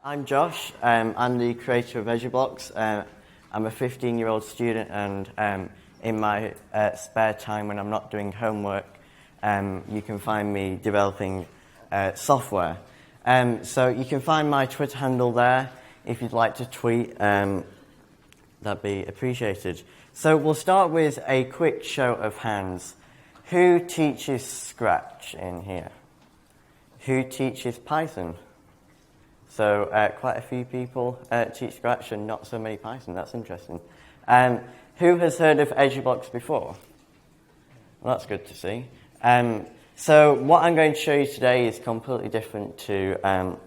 I'm Josh. I'm the creator of EduBlocks. I'm a 15-year-old student, and in my spare time when I'm not doing homework, you can find me developing software. So you can find my Twitter handle there if you'd like to tweet. That'd be appreciated. So we'll start with a quick show of hands. Who teaches Scratch in here? Who teaches Python? So quite a few people teach Scratch and not so many Python. That's interesting. Who has heard of EduBlocks before? Well, that's good to see. So what I'm going to show you today is completely different to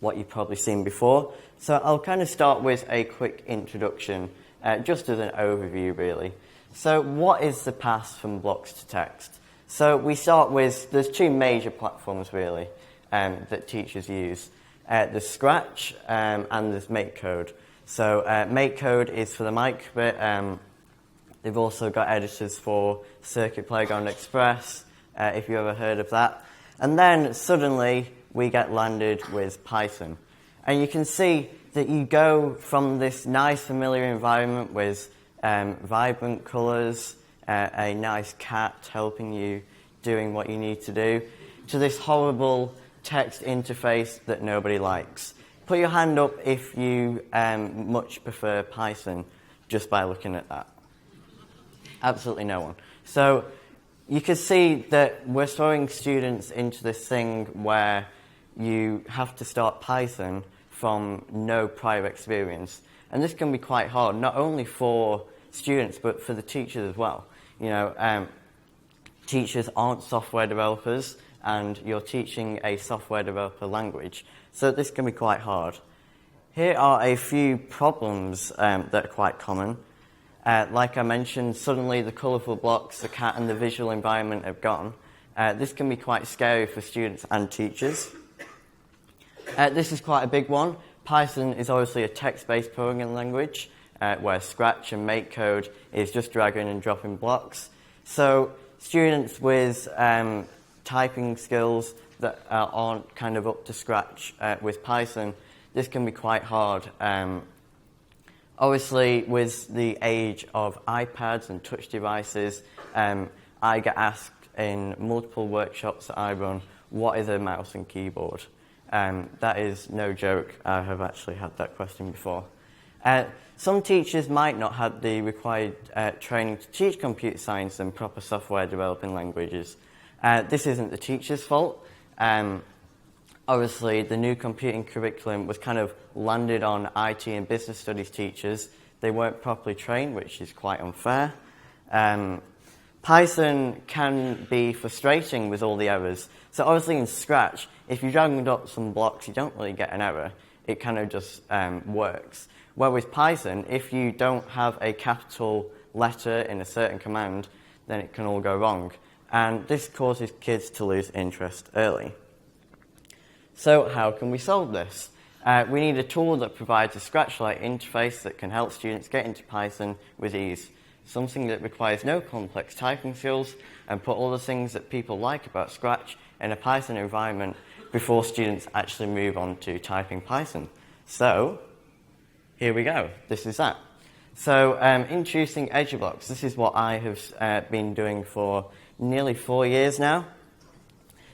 what you've probably seen before. So I'll kind of start with a quick introduction, just as an overview, really. So what is the path from blocks to text? So we start with, there's two major platforms, really, that teachers use. There's Scratch and there's MakeCode. So MakeCode is for the mic bit. They've also got editors for Circuit Playground Express, if you ever heard of that. And then suddenly we get landed with Python. And you can see that you go from this nice familiar environment with vibrant colours, a nice cat helping you doing what you need to do, to this horrible text interface that nobody likes. Put your hand up if you much prefer Python, just by looking at that. Absolutely no one. So you can see that we're throwing students into this thing where you have to start Python from no prior experience. And this can be quite hard, not only for students, but for the teachers as well. You know, teachers aren't software developers, and you're teaching a software developer language. So this can be quite hard. Here are a few problems that are quite common. Like I mentioned, suddenly the colourful blocks, the cat and the visual environment have gone. This can be quite scary for students and teachers. This is quite a big one. Python is obviously a text-based programming language, where Scratch and MakeCode is just dragging and dropping blocks. So students with typing skills that aren't kind of up to scratch with Python, this can be quite hard. Obviously, with the age of iPads and touch devices, I get asked in multiple workshops that I run, what is a mouse and keyboard? That is no joke. I have actually had that question before. Some teachers might not have the required training to teach computer science and proper software developing languages. This isn't the teacher's fault. Obviously, the new computing curriculum was kind of landed on IT and business studies teachers. They weren't properly trained, which is quite unfair. Python can be frustrating with all the errors. So obviously in Scratch, if you drag and drop some blocks, you don't really get an error. It kind of just works. Where with Python, if you don't have a capital letter in a certain command, then it can all go wrong. And this causes kids to lose interest early. So how can we solve this? We need a tool that provides a Scratch-like interface that can help students get into Python with ease. Something that requires no complex typing skills and put all the things that people like about Scratch in a Python environment before students actually move on to typing Python. So here we go. This is that. So introducing EduBlocks. This is what I have been doing for nearly 4 years now.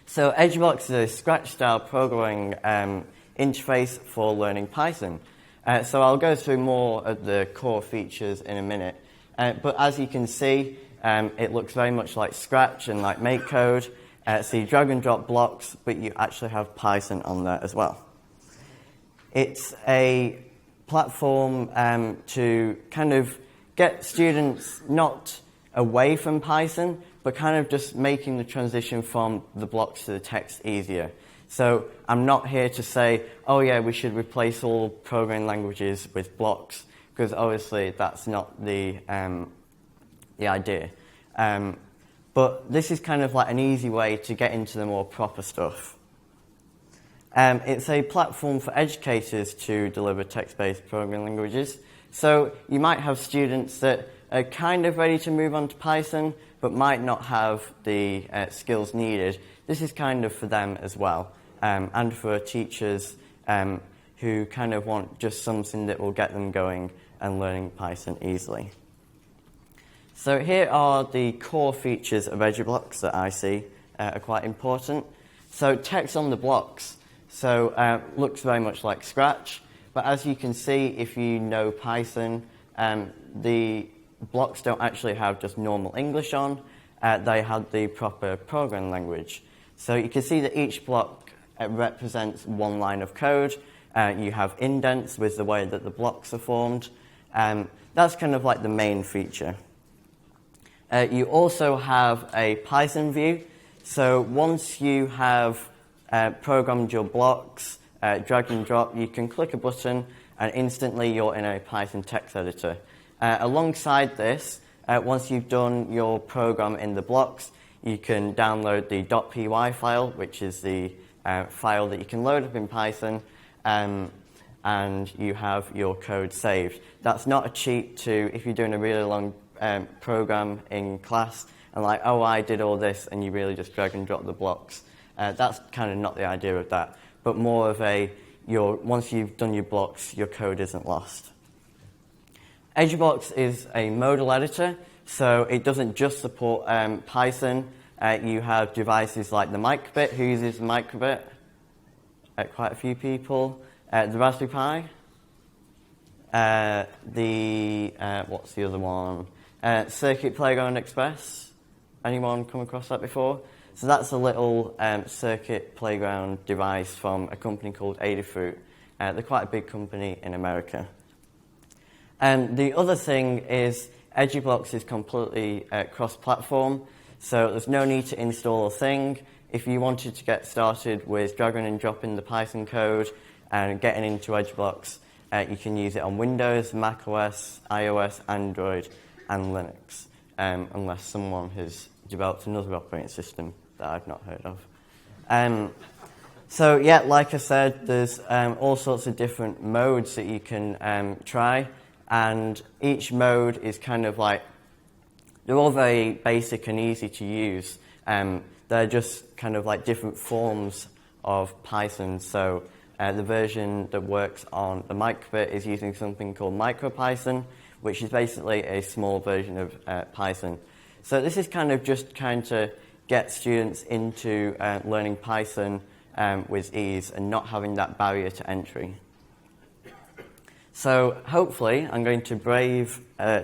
So EduBlocks is a Scratch-style programming interface for learning Python. So I'll go through more of the core features in a minute. But as you can see, it looks very much like Scratch and like MakeCode. So you drag and drop blocks, but you actually have Python on there as well. It's a platform to kind of get students not away from Python, but kind of just making the transition from the blocks to the text easier. So I'm not here to say, oh yeah, we should replace all programming languages with blocks, because obviously that's not the idea. But this is kind of like an easy way to get into the more proper stuff. It's a platform for educators to deliver text-based programming languages. So you might have students that are kind of ready to move on to Python, but might not have the skills needed. This is kind of for them as well, and for teachers who kind of want just something that will get them going and learning Python easily. So here are the core features of EduBlocks that I see are quite important. So text on the blocks. So looks very much like Scratch, but as you can see, if you know Python, the blocks don't actually have just normal English on. They have the proper programming language. So you can see that each block represents one line of code. You have indents with the way that the blocks are formed. That's kind of like the main feature. You also have a Python view. So once you have programmed your blocks, drag and drop, you can click a button and instantly you're in a Python text editor. Alongside this, once you've done your program in the blocks, you can download the .py file, which is the file that you can load up in Python, and you have your code saved. That's not a cheat to if you're doing a really long program in class and like, oh, I did all this, and you really just drag and drop the blocks. That's kind of not the idea of that, but more of once you've done your blocks, your code isn't lost. EduBlocks is a modal editor, so it doesn't just support Python. You have devices like the Microbit. Who uses the Microbit? Quite a few people. The Raspberry Pi. What's the other one? Circuit Playground Express. Anyone come across that before? So that's a little circuit playground device from a company called Adafruit. They're quite a big company in America. The other thing is EduBlocks is completely cross-platform, so there's no need to install a thing. If you wanted to get started with dragging and dropping the Python code and getting into EduBlocks, you can use it on Windows, Mac OS, iOS, Android, and Linux, unless someone has developed another operating system that I've not heard of. So yeah, like I said, there's all sorts of different modes that you can try, and each mode is kind of like, they're all very basic and easy to use. They're just kind of like different forms of Python. So the version that works on the Microbit is using something called MicroPython, which is basically a small version of Python. So this is kind of just trying to get students into learning Python with ease and not having that barrier to entry. So hopefully I'm going to brave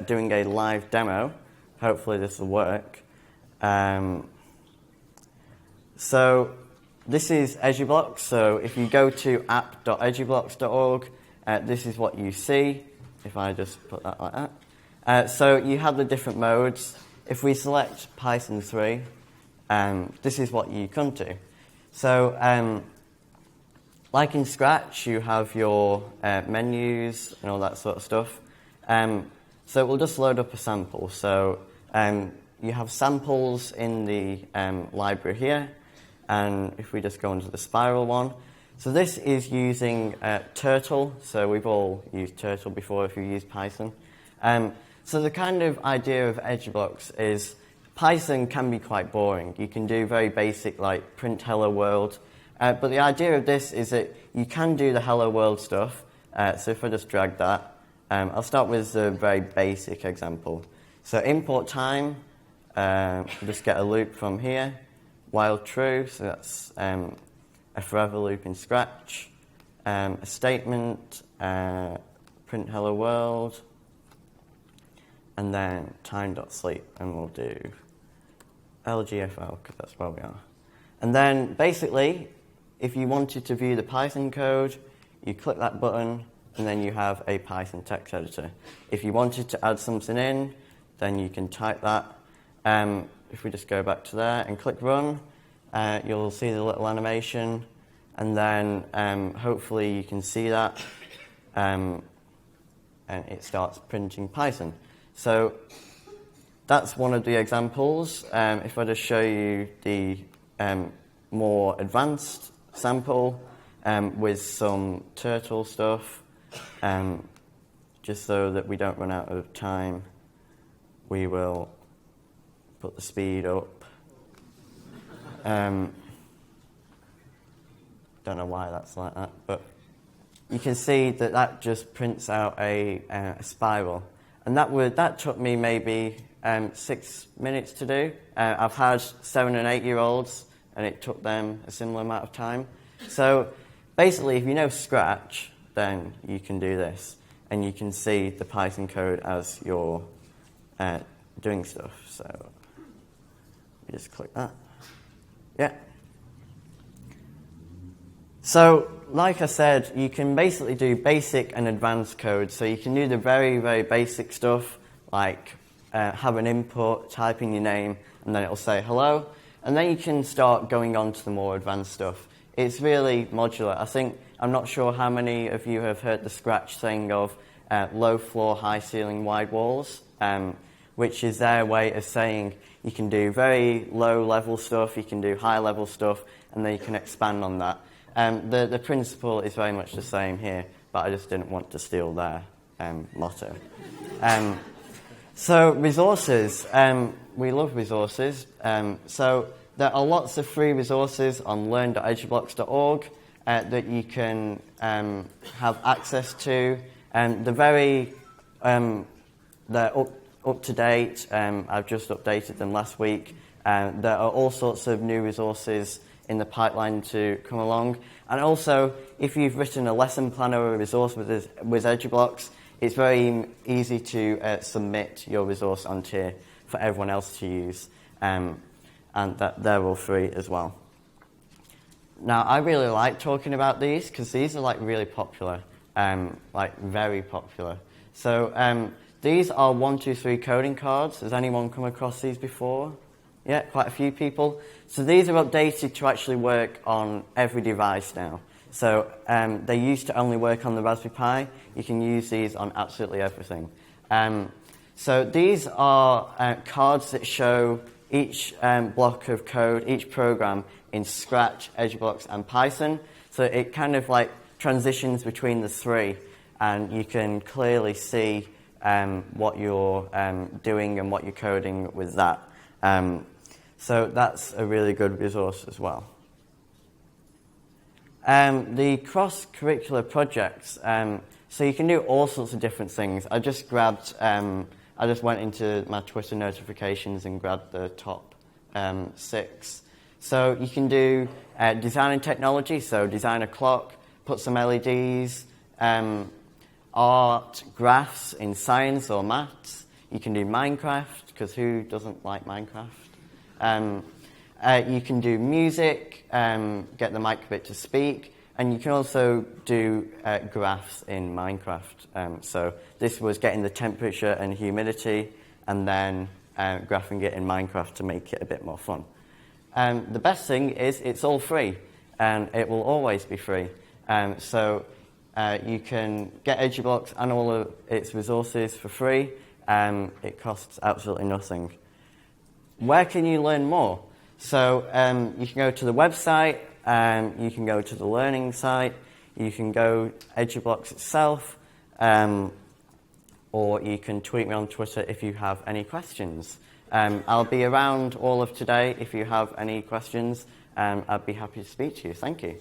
doing a live demo. Hopefully this will work. So this is EduBlocks. So if you go to app.edublocks.org, this is what you see. If I just put that like that. So you have the different modes. If we select Python 3, this is what you come to. So like in Scratch, you have your menus and all that sort of stuff. So we'll just load up a sample. So you have samples in the library here. And if we just go into the spiral one. So this is using Turtle. So we've all used Turtle before if you've used Python. So the kind of idea of EduBlocks is Python can be quite boring. You can do very basic like print hello world. But the idea of this is that you can do the hello world stuff. So if I just drag that, I'll start with a very basic example. So import time, just get a loop from here. While true, so that's a forever loop in Scratch. A statement, print hello world, and then time.sleep, and we'll do LGFL, because that's where we are. And then basically, if you wanted to view the Python code, you click that button, and then you have a Python text editor. If you wanted to add something in, then you can type that. If we just go back to there and click run, you'll see the little animation, and then hopefully you can see that, and it starts printing Python. So that's one of the examples. If I just show you the more advanced sample with some turtle stuff, just so that we don't run out of time, we will put the speed up. Don't know why that's like that, but you can see that that just prints out a spiral. And that took me maybe 6 minutes to do. I've had 7 and 8 year olds, and it took them a similar amount of time. So basically, if you know Scratch, then you can do this, and you can see the Python code as you're doing stuff. So you just click that. Yeah. So, like I said, you can basically do basic and advanced code. So you can do the very, very basic stuff, like have an input, type in your name, and then it'll say hello. And then you can start going on to the more advanced stuff. It's really modular. I'm not sure how many of you have heard the Scratch saying of low floor, high ceiling, wide walls, which is their way of saying you can do very low level stuff, you can do high level stuff, and then you can expand on that. The principle is very much the same here, but I just didn't want to steal their motto. So resources, we love resources. So there are lots of free resources on learn.edublocks.org that you can have access to. They're up to date. I've just updated them last week. There are all sorts of new resources in the pipeline to come along. And also, if you've written a lesson plan or a resource with EduBlocks, it's very easy to submit your resource onto here for everyone else to use. And that they're all free as well. Now, I really like talking about these because these are like really popular, like very popular. So these are 1, 2, 3 coding cards. Has anyone come across these before? Yeah, quite a few people. So these are updated to actually work on every device now. So they used to only work on the Raspberry Pi. You can use these on absolutely everything. So these are cards that show each block of code, each program in Scratch, EduBlocks, and Python. So it kind of like transitions between the three, and you can clearly see what you're doing and what you're coding with that. So that's a really good resource as well. The cross-curricular projects, so you can do all sorts of different things. I just went into my Twitter notifications and grabbed the top 6. So you can do design and technology, so design a clock, put some LEDs, art, graphs in science or maths. You can do Minecraft, because who doesn't like Minecraft? You can do music, get the microbit to speak, and you can also do graphs in Minecraft. So this was getting the temperature and humidity, and then graphing it in Minecraft to make it a bit more fun. The best thing is it's all free, and it will always be free. So you can get EduBlocks and all of its resources for free. It costs absolutely nothing. Where can you learn more? So you can go to the website, you can go to the learning site, you can go EduBlocks itself, or you can tweet me on Twitter if you have any questions. I'll be around all of today if you have any questions. I'd be happy to speak to you. Thank you.